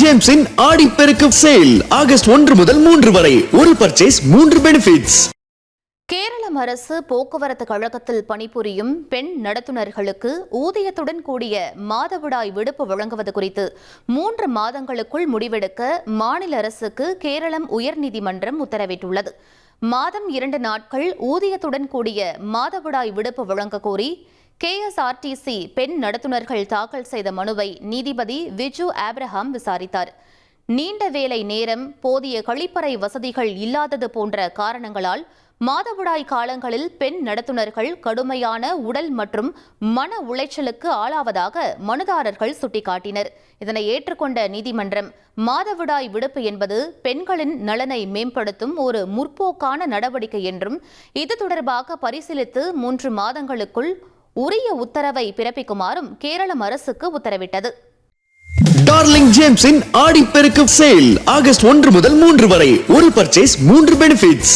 ஜேம்ஸின் Aadiperukku sale August 1 முதல் 3 வரை ஒரு பர்ச்சேஸ் 3 பெனிஃபிட்ஸ். கேரளம் அரசு போக்குவரத்து கழகத்தில் பணிபுரியும் பெண் நடத்துனர்களுக்கு ஊதியத்துடன் கூடிய மாதவிடாய் விடுப்பு வழங்குவது குறித்து 3 மாதங்களுக்குள் முடிவெடுக்க மாநில அரசுக்கு கேரளம் உயர்நீதிமன்றம் உத்தரவிட்டுள்ளது. மாதம் 2 நாட்கள் ஊதியத்துடன் கூடிய மாதவிடாய் விடுப்பு வழங்க கோரி KSRTC பெண் நடத்துனர்கள் தாக்கல் செய்த மனுவை நீதிபதி விஜு ஆப்ரஹாம் விசாரித்தார். நீண்ட வேலை நேரம், போதிய கழிப்பறை வசதிகள் இல்லாதது போன்ற காரணங்களால் மாதவிடாய் காலங்களில் பெண் நடத்துனர்கள் கடுமையான உடல் மற்றும் மன உளைச்சலுக்கு ஆளாவதாக மனுதாரர்கள் சுட்டிக்காட்டினர். இதனை ஏற்றுக்கொண்ட நீதிமன்றம், மாதவிடாய் விடுப்பு என்பது பெண்களின் நலனை மேம்படுத்தும் ஒரு முற்போக்கான நடவடிக்கை என்றும் இது தொடர்பாக பரிசீலித்து 3 மாதங்களுக்குள் உரிய உத்தரவை பிறப்பிக்குமாறும் கேரளம் அரசுக்கு உத்தரவிட்டது. டார்லிங் ஜேம்ஸின் ஆடிப்பெருக்கு சேல் ஆகஸ்ட் 1 முதல் 3 வரை ஒரு பர்ச்சேஸ் 3 பெனிஃபிட்ஸ்.